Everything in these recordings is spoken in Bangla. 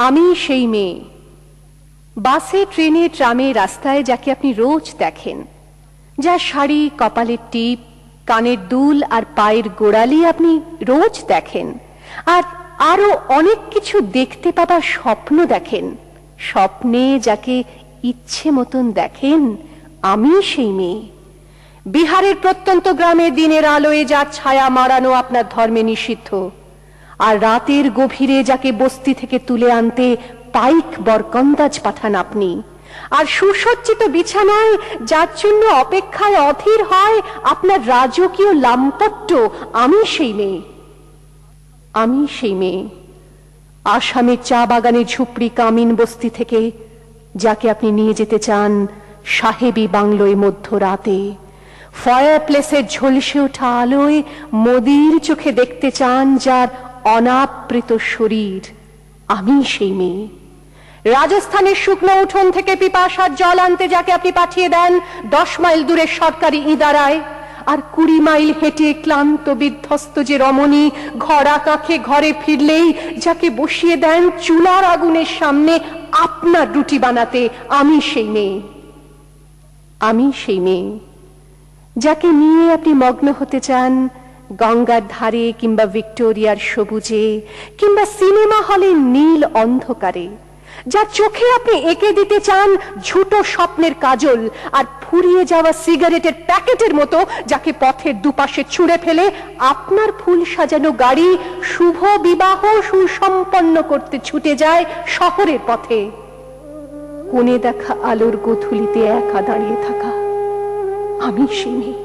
আমি সেই মেয়ে, বাসে ট্রেনে ট্রামে রাস্তায় যাকে আপনি রোজ দেখেন, যার শাড়ি, কপালের টিপ, কানের দুল আর পায়ের গোড়ালি আপনি রোজ দেখেন, আর আরো অনেক কিছু দেখতে পাবার স্বপ্ন দেখেন। স্বপ্নে যাকে ইচ্ছে মতন দেখেন, আমি সেই মেয়ে। বিহারের প্রত্যন্ত গ্রামে দিনের আলোয় যার ছায়া মারানো আপনার ধর্মে নিষিদ্ধ, আর রাতের গভীরে যাকে বস্তি থেকে তুলে আনতে পাইক বরকন্দাজ পাঠান আপনি, আর সুসজ্জিত বিছানায় যার জন্য অপেক্ষায় অধীর হয় আপনার রাজকীয় লাম্পট্য, আমি সেই মেয়ে। আমি সেই মেয়ে, আসামের চা বাগানের ঝুপড়ি কামিন বস্তি থেকে যাকে আপনি নিয়ে যেতে চান সাহেবী বাংলোয় মধ্যরাতে, ফায়ার প্লেসের ঝলসে ওঠা আলোয় মোদির চোখে দেখতে চান যার অনাবৃত শরীর, আমি সেই মেয়ে। রাজস্থানের শুকনো উঠোন থেকে পিপাসার জল আনতে যাকে আপনি পাঠিয়ে দেন 10 মাইল দূরের সরকারি ইদারায়, আর 20 মাইল হেঁটে ক্লান্ত বিধ্বস্ত যে রমণী ঘরা কাঁখে ঘরে ফিরলেই যাকে বসিয়ে দেন চুলার আগুনের সামনে আপনার রুটি বানাতে, আমি সেই মেয়ে। আমি সেই মেয়ে যাকে নিয়ে আপনি মগ্ন হতে চান গঙ্গার ধারে কিংবা ভিক্টোরিয়ার সবুজে কিংবা সিনেমা হলের নীল অন্ধকারে, যার চোখে আপনি এঁকে দিতে চান ঝুটো স্বপ্নের কাজল, আর ফুরিয়ে যাওয়া সিগারেটের প্যাকেটের মতো যাকে পথের দুপাশে ছুঁড়ে ফেলে আপনার ফুল সাজানো গাড়ি শুভ বিবাহ সুসম্পন্ন করতে ছুটে যায় শহরের পথে। কোণে দেখা আলোর গোধূলিতে একা দাঁড়িয়ে থাকা, আমি সেই মেয়ে।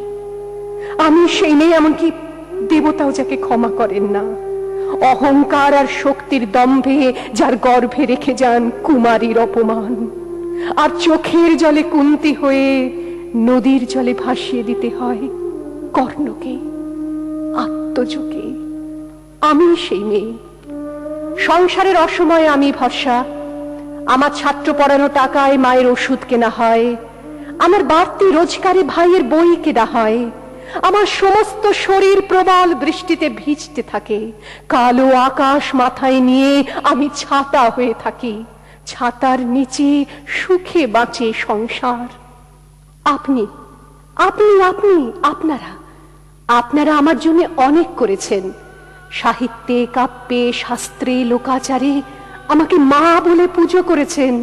আমি সেই মেয়ে, এমনকি দেবতাও যাকে ক্ষমা করেন না, অহংকার আর শক্তির দম্ভে যার গর্ভে রেখে যান কুমারীর অপমান, আর চোখের জলে কুন্তি হয়ে নদীর জলে ভাসিয়ে দিতে হয় কর্ণকে, আত্মজকে। আমি সেই মেয়ে। সংসারের অসময়ে আমি ভরসা, আমার ছাত্র পড়ানো টাকায় মায়ের ওষুধ কেনা হয়, আমার বাড়তি রোজগারে ভাইয়ের বই কেনা হয়, আমার সমস্ত শরীর প্রবল বৃষ্টিতে ভিজতে থাকে, কালো আকাশ মাথায় নিয়ে আমি ছাতা হয়ে থাকি, ছাতার নিচে সুখে বাঁচে সংসার। আপনি আপনি আপনি আপনারা আপনারা আমার জন্য অনেক করেছেন। সাহিত্যে, কাব্যে, শাস্ত্রে, লোকাচারে আমাকে মা বলে পুজো করেছেন,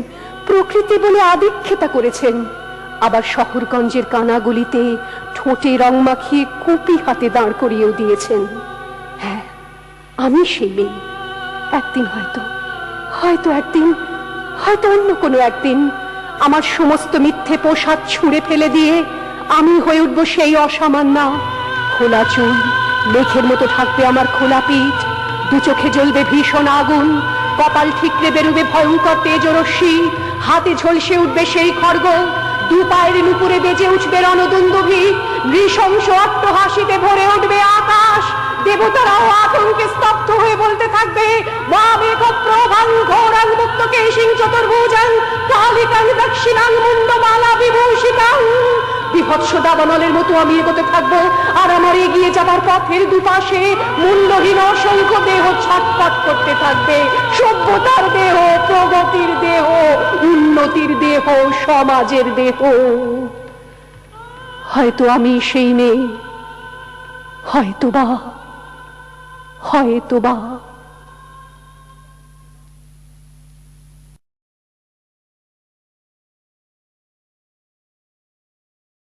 প্রকৃতি বলে আদিক্ষেতা করেছেন, আবার শহরগঞ্জের কানাগলিতে ঠোঁটে রং মাখিয়ে কুপি হাতে দাঁড় করিয়েও দিয়েছেন। হ্যাঁ, আমি সেই মেয়ে। একদিন হয়তো একদিন, হয়তো অন্য কোনো একদিন আমার সমস্ত মিথ্যে পোশাক ছুঁড়ে ফেলে দিয়ে আমি হয়ে উঠবো সেই অসামান্য। খোলা চুল, মেঘের মতো থাকবে আমার খোলা পিঠ, দু চোখে জ্বলবে ভীষণ আগুন, কপাল ঠিকরে বেরোবে ভয়ঙ্কর তেজরশ্মি, হাতে ঝলসে উঠবে সেই খড়গ, দু পায়ের নুপুরে বেজে উঠবে রণদুন্দুভি, নৃশংস অট্টহাসিতে ভরে উঠবে আকাশ। দেবতারাও আতঙ্কে স্তব্ধ হয়ে বলতে থাকবে, মামেঘ প্রভাং ঘোরাং মুক্তকেশিং চতুর্ভুজাং কালিকাং দক্ষিণাং মুন্ডমালা বিভূষিতাং। বিভৎস দাবানলের মতো আমি এগোতে থাকবো, আর আমার এগিয়ে যাবার পথের দুপাশে মূল্যহীন অসংখ্য দেহ ছটফট করতে থাকবে। সভ্যতার দেহ, প্রগতির দেহ, উন্নতির দেহ, সমাজের দেহ। হয়তো আমি সেই মেয়ে, হয়তোবা।